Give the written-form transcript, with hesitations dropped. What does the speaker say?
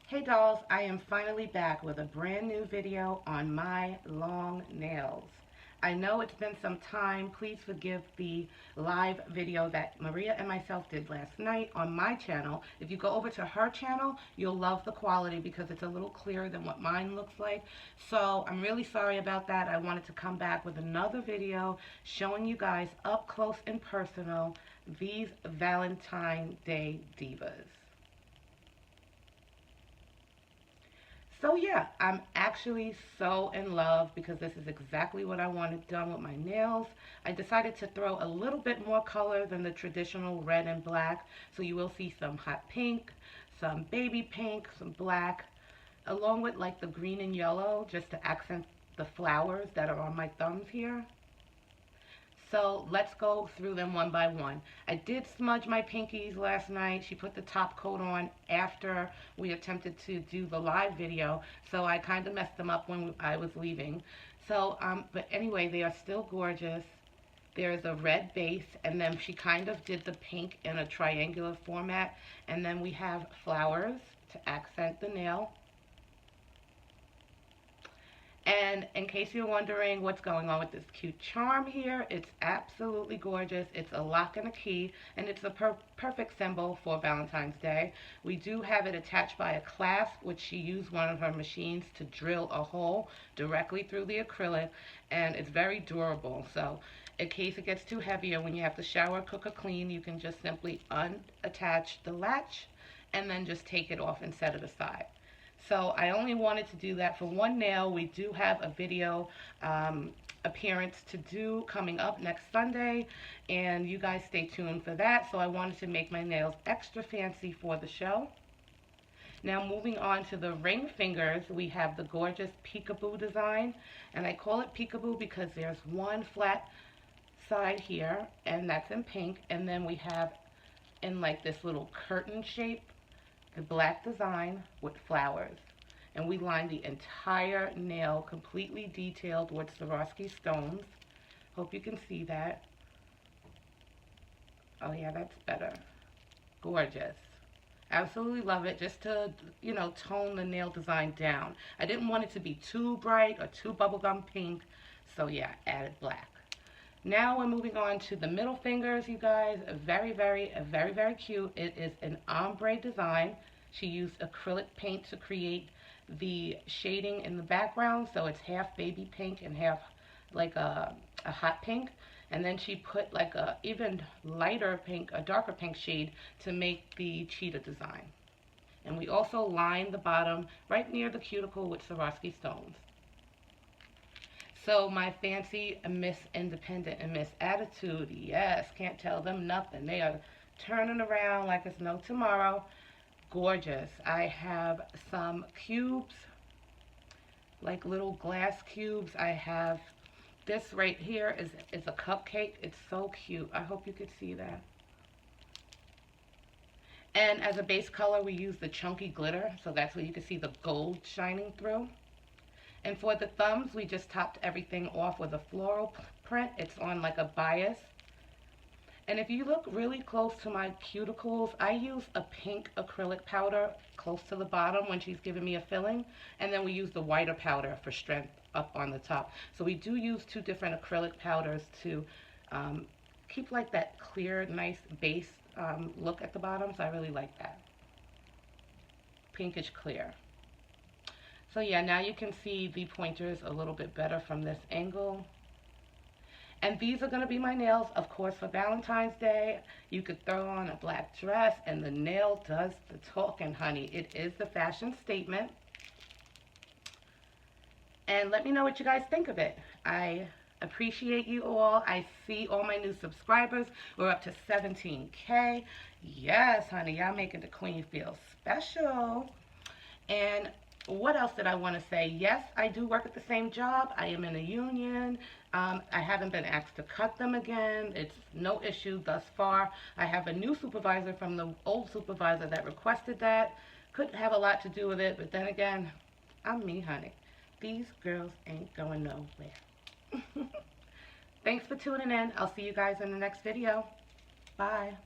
Hey dolls, I am finally back with a brand new video on my long nails. I know it's been some time. Please forgive the live video that Maria and myself did last night on my channel. If you go over to her channel, you'll love the quality because it's a little clearer than what mine looks like. So I'm really sorry about that. I wanted to come back with another video showing you guys up close and personal these Valentine Day divas. So yeah, I'm actually so in love because this is exactly what I wanted done with my nails. I decided to throw a little bit more color than the traditional red and black. So you will see some hot pink, some baby pink, some black, along with like the green and yellow just to accent the flowers that are on my thumbs here. So let's go through them one by one. I did smudge my pinkies last night. She put the top coat on after we attempted to do the live video, so I kind of messed them up when I was leaving. So, but anyway, they are still gorgeous. There is a red base, and then she kind of did the pink in a triangular format, and then we have flowers to accent the nail. And in case you're wondering what's going on with this cute charm here, it's absolutely gorgeous. It's a lock and a key, and it's a perfect symbol for Valentine's Day. We do have it attached by a clasp, which she used one of her machines to drill a hole directly through the acrylic, and it's very durable. So in case it gets too heavy or when you have to shower, cook, or clean, you can just simply unattach the latch and then just take it off and set it aside. So I only wanted to do that for one nail. We do have a video appearance to do coming up next Sunday, and you guys stay tuned for that. So I wanted to make my nails extra fancy for the show. Now moving on to the ring fingers, we have the gorgeous peekaboo design, and I call it peekaboo because there's one flat side here, and that's in pink, and then we have in like this little curtain shape the black design with flowers, and we lined the entire nail completely detailed with Swarovski stones. Hope you can see that. Oh yeah, that's better. Gorgeous. Absolutely love it, just to, you know, tone the nail design down. I didn't want it to be too bright or too bubblegum pink, so yeah, added black. Now we're moving on to the middle fingers, you guys. Very, very cute. It is an ombre design. She used acrylic paint to create the shading in the background, so it's half baby pink and half like a hot pink. And then she put like a even lighter pink, a darker pink shade to make the cheetah design. And we also lined the bottom right near the cuticle with Swarovski stones. So my fancy Miss Independent and Miss Attitude, yes, can't tell them nothing. They are turning around like it's no tomorrow. Gorgeous. I have some cubes, like little glass cubes. I have this right here is a cupcake. It's so cute. I hope you could see that. And as a base color, we use the chunky glitter, so that's where you can see the gold shining through. And for the thumbs, we just topped everything off with a floral print. It's on like a bias. And if you look really close to my cuticles, I use a pink acrylic powder close to the bottom when she's giving me a filling. And then we use the whiter powder for strength up on the top. So we do use two different acrylic powders to keep like that clear, nice base look at the bottom. So I really like that. Pinkish clear. So yeah, now you can see the pointers a little bit better from this angle. And these are going to be my nails, of course, for Valentine's Day. You could throw on a black dress, and the nail does the talking, honey. It is the fashion statement. And let me know what you guys think of it. I appreciate you all. I see all my new subscribers. We're up to 17K. Yes, honey, y'all making the queen feel special. And what else did I want to say? Yes, I do work at the same job. I am in a union. I haven't been asked to cut them again. It's no issue thus far. I have a new supervisor from the old supervisor that requested that. Could have a lot to do with it, but then again, I'm me, honey. These girls ain't going nowhere. Thanks for tuning in. I'll see you guys in the next video. Bye.